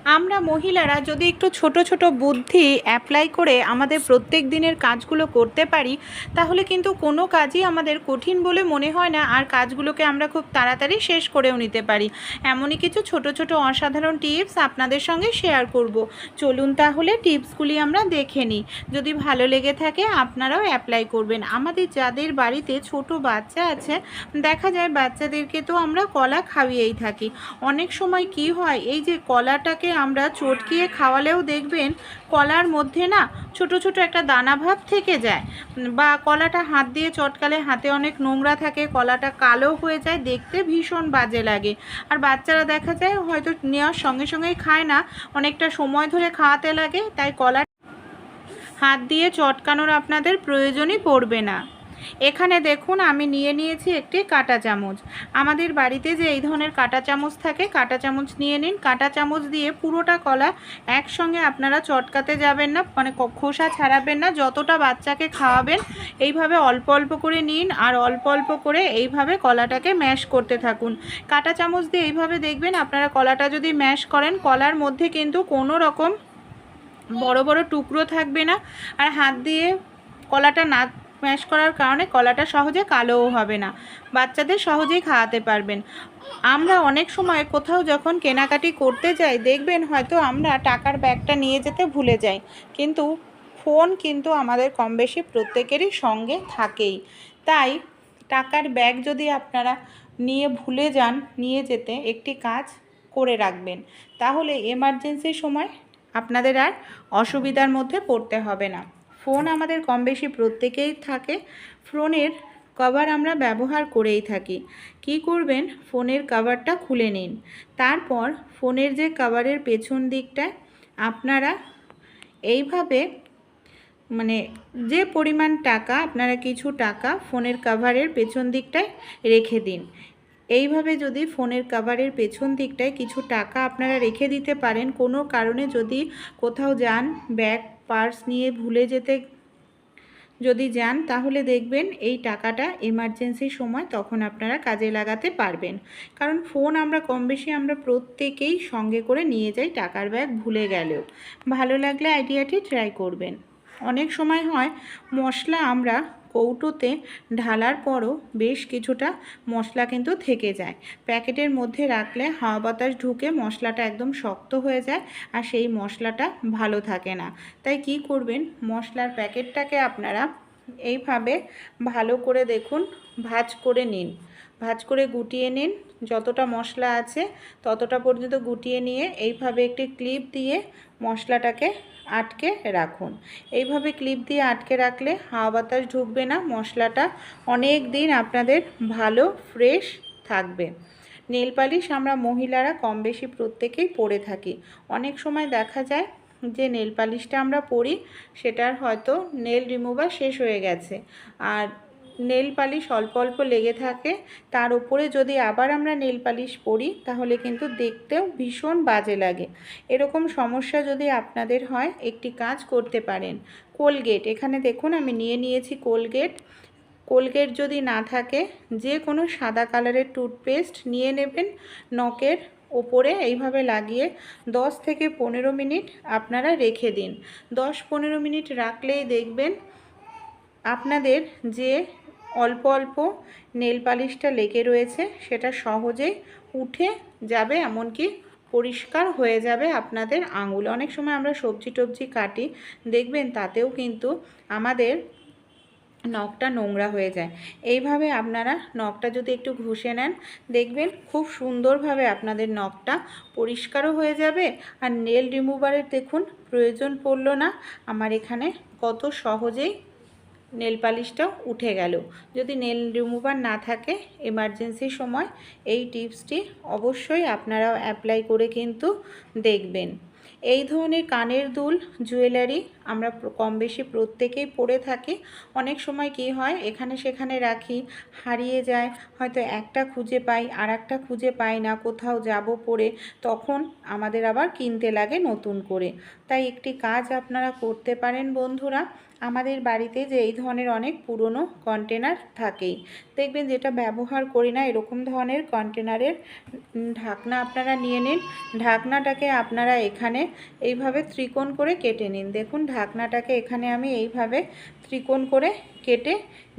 আমরা মহিলারা যদি একটু ছোট ছোট বুদ্ধি অ্যাপ্লাই করে আমাদের প্রত্যেক দিনের কাজগুলো করতে পারি, তাহলে কিন্তু কোনো কাজই আমাদের কঠিন বলে মনে হয় না, আর কাজগুলোকে আমরা খুব তাড়াতাড়ি শেষ করেও নিতে পারি। এমনই কিছু ছোট ছোট অসাধারণ টিপস আপনাদের সঙ্গে শেয়ার করব। চলুন তাহলে টিপসগুলি আমরা দেখে নিই। যদি ভালো লেগে থাকে আপনারাও অ্যাপ্লাই করবেন। আমাদের যাদের বাড়িতে ছোট বাচ্চা আছে, দেখা যায় বাচ্চাদেরকে তো আমরা কলা খাইয়েই থাকি। অনেক সময় কি হয়, এই যে কলাটাকে আমরা চটকিয়ে খাওয়ালেও দেখবেন কলার মধ্যে না ছোট ছোট একটা দানা ভাব থেকে যায়, বা কলাটা হাত দিয়ে চটকালে হাতে অনেক নোংরা থাকে, কলাটা কালো হয়ে যায়, দেখতে ভীষণ বাজে লাগে। আর বাচ্চারা দেখা যায় হয়তো নেওয়ার সঙ্গে সঙ্গেই খায় না, অনেকটা সময় ধরে খাওয়াতে লাগে, তাই কলা হাত দিয়ে চটকানোর আপনাদের প্রয়োজনই পড়বে না। এখানে দেখুন আমি নিয়ে নিয়েছি একটি কাঁটা চামচ। আমাদের বাড়িতে যে এই ধরনের কাঁটা চামচ থাকে, কাঁটা চামচ নিয়ে নিন। কাঁটা চামচ দিয়ে পুরোটা কলা একসঙ্গে আপনারা চটকাতে যাবেন না, মানে খোসা ছাড়াবেন না। যতটা বাচ্চাকে খাওয়াবেন এইভাবে অল্প অল্প করে নিন, আর অল্প অল্প করে এইভাবে কলাটাকে ম্যাশ করতে থাকুন। কাঁটা চামচ দিয়ে এইভাবে দেখবেন আপনারা কলাটা যদি ম্যাশ করেন, কলার মধ্যে কিন্তু কোনো রকম বড় বড় টুকরো থাকবে না, আর হাত দিয়ে কলাটা না ম্যাশ করার কারণে কলাটা সহজে কালোও হবে না, বাচ্চাদের সহজেই খাওয়াতে পারবেন। আমরা অনেক সময় কোথাও যখন কেনাকাটি করতে যাই, দেখবেন হয়তো আমরা টাকার ব্যাগটা নিয়ে যেতে ভুলে যাই, কিন্তু ফোন কিন্তু আমাদের কম বেশি প্রত্যেকেরই সঙ্গে থাকেই। তাই টাকার ব্যাগ যদি আপনারা নিয়ে ভুলে যান নিয়ে যেতে, একটি কাজ করে রাখবেন, তাহলে এমার্জেন্সির সময় আপনাদের আর অসুবিধার মধ্যে পড়তে হবে না। ফোন আমাদের কম বেশি প্রত্যেকেই থাকে, ফোনের কভার আমরা ব্যবহার করেই থাকি। কি করবেন, ফোনের কভারটা খুলে নিন। তারপর ফোনের যে কভারের পেছন দিকটায় আপনারা এইভাবে, মানে যে পরিমাণ টাকা, আপনারা কিছু টাকা ফোনের কভারের পেছন দিকটায় রেখে দিন। এইভাবে যদি ফোনের কভারের পেছন দিকটায় কিছু টাকা আপনারা রেখে দিতে পারেন, কোনো কারণে যদি কোথাও যান, ব্যাগ পার্স নিয়ে ভুলে যেতে যদি যান, তাহলে দেখবেন এই টাকাটা এমার্জেন্সির সময় তখন আপনারা কাজে লাগাতে পারবেন। কারণ ফোন আমরা কম বেশি আমরা প্রত্যেকেই সঙ্গে করে নিয়ে যাই, টাকার ব্যাগ ভুলে গেলেও। ভালো লাগলে আইডিয়াটি ট্রাই করবেন। অনেক সময় হয় মশলা আমরা কৌটোতে ঢালার পরও বেশ কিছুটা মশলা কিন্তু থেকে যায়। প্যাকেটের মধ্যে রাখলে হাওয়া বাতাস ঢুকে মশলাটা একদম শক্ত হয়ে যায়, আর সেই মশলাটা ভালো থাকে না। তাই কি করবেন, মশলার প্যাকেটটাকে আপনারা এইভাবে ভালো করে দেখুন ভাঁজ করে নিন, ভাঁজ করে গুটিয়ে নিন। যতটা মশলা আছে ততটা পর্যন্ত গুটিয়ে নিয়ে এইভাবে একটি ক্লিপ দিয়ে মশলাটাকে আটকে রাখুন। এইভাবে ক্লিপ দিয়ে আটকে রাখলে হাওয়া বাতাস ঢুকবে না, মশলাটা অনেক দিন আপনাদের ভালো ফ্রেশ থাকবে। নেল পালিশ আমরা মহিলারা কম বেশি প্রত্যেকেই পরে থাকি। অনেক সময় দেখা যায় যে নেল পালিশটা আমরা পরি, সেটার হয়তো নেল রিমুভার শেষ হয়ে গেছে, আর নেল পালিশ অল্প অল্প লেগে থাকে, তার উপরে যদি আবার আমরা নেল পালিশ পরি তাহলে কিন্তু দেখতেও ভীষণ বাজে লাগে। এরকম সমস্যা যদি আপনাদের হয়, একটি কাজ করতে পারেন। কোলগেট, এখানে দেখুন আমি নিয়ে নিয়েছি কোলগেট। কোলগেট যদি না থাকে, যে কোনো সাদা কালারের টুথপেস্ট নিয়ে নেবেন, নখের ওপরে এইভাবে লাগিয়ে 10 থেকে 15 মিনিট আপনারা রেখে দিন। 10-15 মিনিট রাখলেই দেখবেন আপনাদের যে অল্প অল্প নেল পালিশটা লেগে রয়েছে সেটা সহজেই উঠে যাবে, এমনকি পরিষ্কার হয়ে যাবে আপনাদের আঙুল। অনেক সময় আমরা সবজি টবজি কাটি, দেখবেন তাতেও কিন্তু আমাদের নখটা নোংরা হয়ে যায়। এইভাবে আপনারা নখটা যদি একটু ঘষে নেন, দেখবেন খুব সুন্দরভাবে আপনাদের নখটা পরিষ্কারও হয়ে যাবে, আর নেল রিমুভারের দেখুন প্রয়োজন পড়ল না। আমার এখানে কত সহজেই নেল পালিশটাও উঠে গেল। যদি নেল রিমুভার না থাকে, এমার্জেন্সির সময় এই টিপসটি অবশ্যই আপনারাও অ্যাপ্লাই করে কিন্তু দেখবেন। এই ধরনের কানের দুল জুয়েলারি আমরা কম বেশি প্রত্যেকেই পরে থাকি। অনেক সময় কি হয়, এখানে সেখানে রাখি, হারিয়ে যায়, হয়তো একটা খুঁজে পাই আর একটা খুঁজে পাই না, কোথাও যাব পরে, তখন আমাদের আবার কিনতে লাগে নতুন করে। তাই একটি কাজ আপনারা করতে পারেন বন্ধুরা, আমাদের বাড়িতে যে এই ধরনের অনেক পুরনো কন্টেনার থাকেই, দেখবেন যেটা ব্যবহার করি না, এরকম ধরনের কন্টেনারের ঢাকনা আপনারা নিয়ে নিন। ঢাকনাটাকে আপনারা এখানে এইভাবে ত্রিকোণ করে কেটে নিন। দেখুন ঢাকনাটাকে এখানে আমি এইভাবে ত্রিকোণ করে কেটে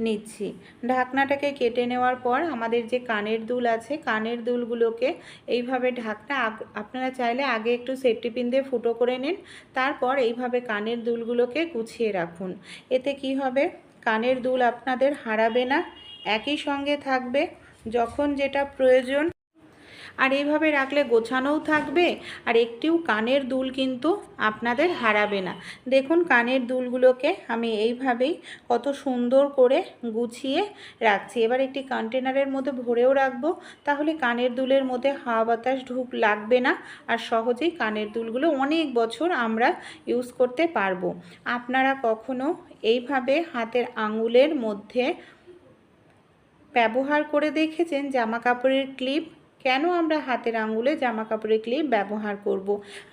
নিচ্ছি। ঢাকনাটাকে কেটে নেওয়ার পর আমাদের যে কানের দুল আছে, কানের দুলগুলোকে এইভাবে ঢাকনা আপনারা চাইলে আগে একটু সেফটি পিন দিয়ে ফুটো করে নিন, তারপর এইভাবে কানের দুলগুলোকে গুছিয়ে রাখুন। এতে কি হবে, কানের দুল আপনাদের হারাবে না, একই সঙ্গে থাকবে যখন যেটা প্রয়োজন। আর এইভাবে রাখলে গোছানোও থাকবে, আর একটিও কানের দুল কিন্তু আপনাদের হারাবে না। দেখুন কানের দুলগুলোকে আমি এইভাবেই কত সুন্দর করে গুছিয়ে রাখছি। এবার একটি কন্টেনারের মধ্যে ভরেও রাখবো, তাহলে কানের দুলের মধ্যে হাওয়া বাতাস লাগবে না, আর সহজেই কানের দুলগুলো অনেক বছর আমরা ইউজ করতে পারবো। আপনারা কখনো এইভাবে হাতের আঙুলের মধ্যে ব্যবহার করে দেখেছেন জামা কাপড়ের ক্লিপ? কেন আমরা হাতের আঙুলে জামা কাপড়ের ক্লিপ ব্যবহার করব?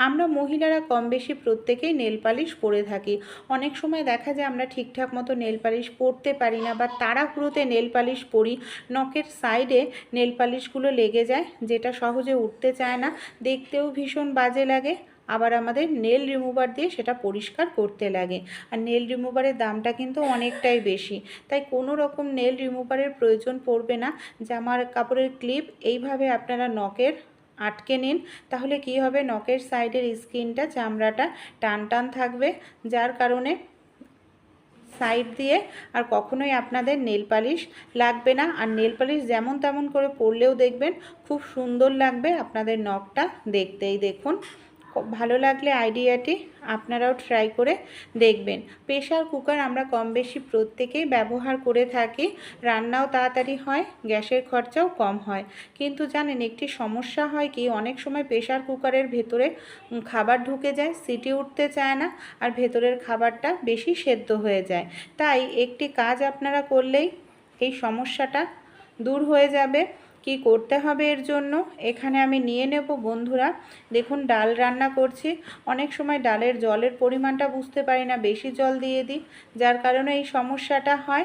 আমরা মহিলারা কম বেশি প্রত্যেকেই নেল পালিশ পরে থাকি। অনেক সময় দেখা যায় আমরা ঠিকঠাক মতো নেল পালিশ পরতে পারি না, বা তাড়াহুড়োতে নেল পালিশ পরি, নখের সাইডে নেল পালিশগুলো লেগে যায়, যেটা সহজে উঠতে চায় না, দেখতেও ভীষণ বাজে লাগে। আবার আমাদের নেল রিমুভার দিয়ে সেটা পরিষ্কার করতে লাগে, আর নেল রিমুভারের দামটা কিন্তু অনেকটাই বেশি। তাই কোনো রকম নেল রিমুভারের প্রয়োজন পড়বে না। জামার কাপড়ের ক্লিপ এইভাবে আপনারা নখের আটকে নিন, তাহলে কি হবে, নখের সাইডের স্কিনটা, চামড়াটা টান টান থাকবে, যার কারণে সাইড দিয়ে আর কখনোই আপনাদের নেল পালিশ লাগবে না। আর নেল পালিশ যেমন তেমন করে পরলেও দেখবেন খুব সুন্দর লাগবে আপনাদের নখটা দেখতেই। দেখুন ভালো লাগলে আইডিয়াটি আপনারাও ট্রাই করে দেখবেন। প্রেশার কুকার আমরা কম বেশি প্রত্যেকেই ব্যবহার করে থাকি, রান্নাও তাড়াতাড়ি হয়, গ্যাসের খরচাও কম হয়। কিন্তু জানেন একটি সমস্যা হয় কি, অনেক সময় প্রেশার কুকারের ভেতরে খাবার ঢুকে যায়, সিটি উঠতে চায় না, আর ভেতরের খাবারটা বেশি সেদ্ধ হয়ে যায়। তাই একটি কাজ আপনারা করলেই এই সমস্যাটা দূর হয়ে যাবে। কি করতে হবে এর জন্য, এখানে আমি নিয়ে নেব বন্ধুরা, দেখুন ডাল রান্না করছি, অনেক সময় ডালের জলের পরিমাণটা বুঝতে পারি না, বেশি জল দিয়ে দিই, যার কারণে এই সমস্যাটা হয়।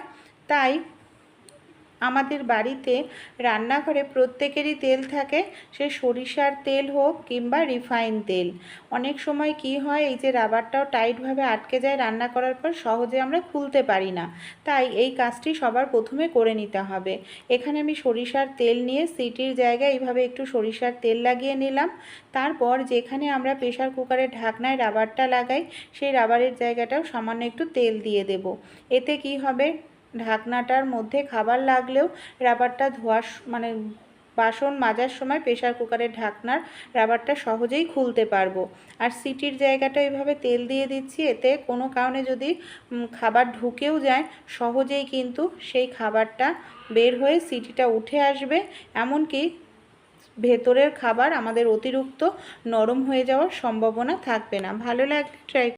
তাই আমাদের বাড়িতে রান্নাঘরে প্রত্যেকেরই তেল থাকে, সে সরিষার তেল হোক কিংবা রিফাইন তেল। অনেক সময় কি হয়, এই যে রাবারটাও টাইটভাবে আটকে যায় রান্না করার পর, সহজে আমরা খুলতে পারি না। তাই এই কাজটি সবার প্রথমে করে নিতে হবে। এখানে আমি সরিষার তেল নিয়ে সিটির জায়গায় এইভাবে একটু সরিষার তেল লাগিয়ে নিলাম। তারপর যেখানে আমরা প্রেশার কুকারের ঢাকনায় রাবারটা লাগাই, সেই রাবারের জায়গাটাও সামান্য একটু তেল দিয়ে দেব। এতে কি হবে, ঢাকনাটার মধ্যে খাবার লাগলেও রাবারটা বাসন মাজার সময় প্রেশার কুকারের ঢাকনার রাবারটা সহজেই খুলতে পারবো। আর সিটির জায়গাটা এইভাবে তেল দিয়ে দিচ্ছি, এতে কোনো কারণে যদি খাবার ঢুকেও যায়, সহজেই কিন্তু সেই খাবারটা বের হয়ে সিটিটা উঠে আসবে, এমনকি ভেতরের খাবার আমাদের অতিরিক্ত নরম হয়ে যাওয়ার সম্ভাবনা থাকবে না। ভালো লাগলে ট্রাই